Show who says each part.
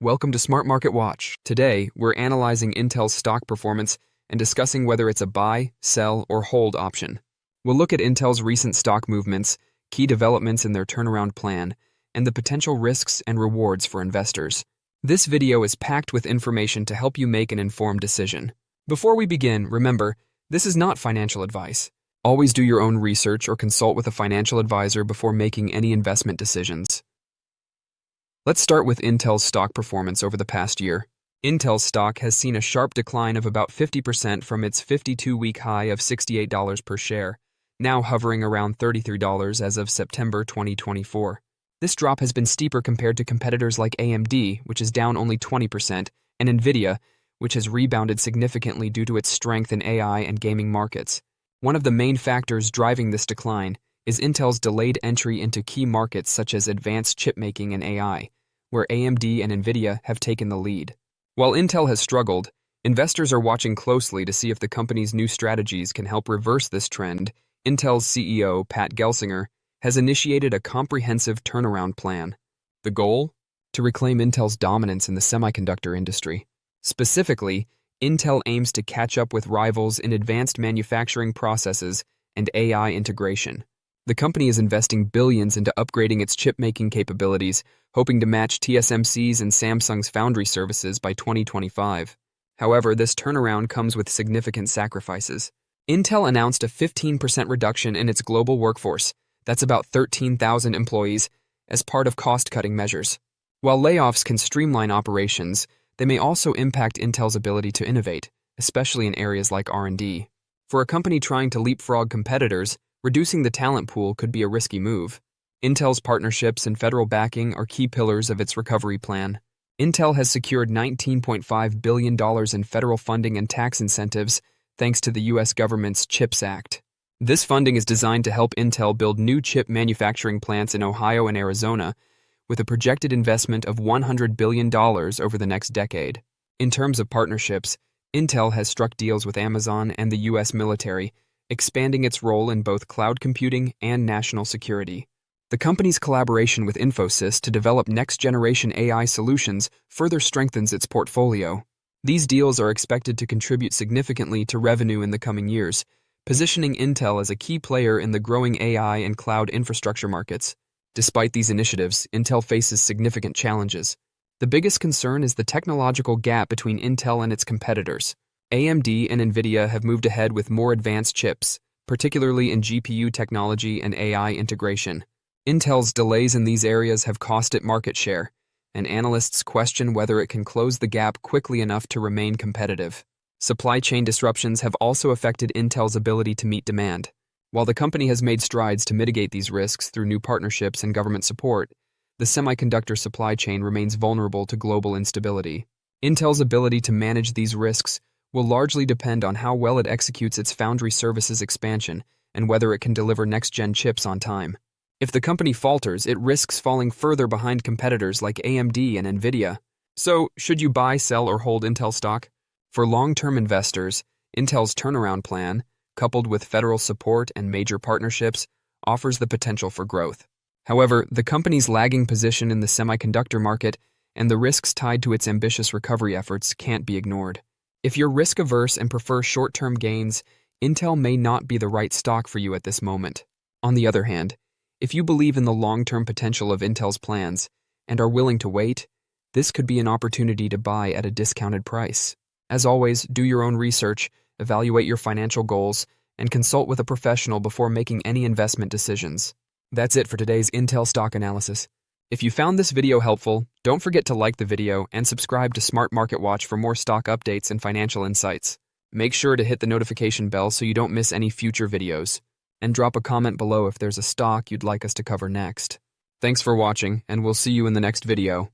Speaker 1: Welcome to Smart Market Watch. Today, we're analyzing Intel's stock performance and discussing whether it's a buy, sell, or hold option. We'll look at Intel's recent stock movements, key developments in their turnaround plan, and the potential risks and rewards for investors. This video is packed with information to help you make an informed decision. Before we begin, remember, this is not financial advice. Always do your own research or consult with a financial advisor before making any investment decisions. Let's start with Intel's stock performance over the past year. Intel's stock has seen a sharp decline of about 50% from its 52-week high of $68 per share, now hovering around $33 as of September 2024. This drop has been steeper compared to competitors like AMD, which is down only 20%, and NVIDIA, which has rebounded significantly due to its strength in AI and gaming markets. One of the main factors driving this decline is Intel's delayed entry into key markets such as advanced chipmaking and AI, where AMD and NVIDIA have taken the lead. While Intel has struggled, investors are watching closely to see if the company's new strategies can help reverse this trend. Intel's CEO, Pat Gelsinger, has initiated a comprehensive turnaround plan. The goal? To reclaim Intel's dominance in the semiconductor industry. Specifically, Intel aims to catch up with rivals in advanced manufacturing processes and AI integration. The company is investing billions into upgrading its chip-making capabilities, hoping to match TSMC's and Samsung's foundry services by 2025. However, this turnaround comes with significant sacrifices. Intel announced a 15% reduction in its global workforce, that's about 13,000 employees, as part of cost-cutting measures. While layoffs can streamline operations, they may also impact Intel's ability to innovate, especially in areas like R&D. For a company trying to leapfrog competitors, reducing the talent pool could be a risky move. Intel's partnerships and federal backing are key pillars of its recovery plan. Intel has secured $19.5 billion in federal funding and tax incentives thanks to the U.S. government's CHIPS Act. This funding is designed to help Intel build new chip manufacturing plants in Ohio and Arizona, with a projected investment of $100 billion over the next decade. In terms of partnerships, Intel has struck deals with Amazon and the U.S. military, expanding its role in both cloud computing and national security. The company's collaboration with Infosys to develop next-generation AI solutions further strengthens its portfolio. These deals are expected to contribute significantly to revenue in the coming years, positioning Intel as a key player in the growing AI and cloud infrastructure markets. Despite these initiatives, Intel faces significant challenges. The biggest concern is the technological gap between Intel and its competitors. AMD and NVIDIA have moved ahead with more advanced chips, particularly in GPU technology and AI integration. Intel's delays in these areas have cost it market share, and analysts question whether it can close the gap quickly enough to remain competitive. Supply chain disruptions have also affected Intel's ability to meet demand. While the company has made strides to mitigate these risks through new partnerships and government support, the semiconductor supply chain remains vulnerable to global instability. Intel's ability to manage these risks will largely depend on how well it executes its foundry services expansion and whether it can deliver next-gen chips on time. If the company falters, it risks falling further behind competitors like AMD and NVIDIA. So, should you buy, sell, or hold Intel stock? For long-term investors, Intel's turnaround plan, coupled with federal support and major partnerships, offers the potential for growth. However, the company's lagging position in the semiconductor market and the risks tied to its ambitious recovery efforts can't be ignored. If you're risk-averse and prefer short-term gains, Intel may not be the right stock for you at this moment. On the other hand, if you believe in the long-term potential of Intel's plans and are willing to wait, this could be an opportunity to buy at a discounted price. As always, do your own research, evaluate your financial goals, and consult with a professional before making any investment decisions. That's it for today's Intel stock analysis. If you found this video helpful, don't forget to like the video and subscribe to Smart Market Watch for more stock updates and financial insights. Make sure to hit the notification bell so you don't miss any future videos. And drop a comment below if there's a stock you'd like us to cover next. Thanks for watching, and we'll see you in the next video.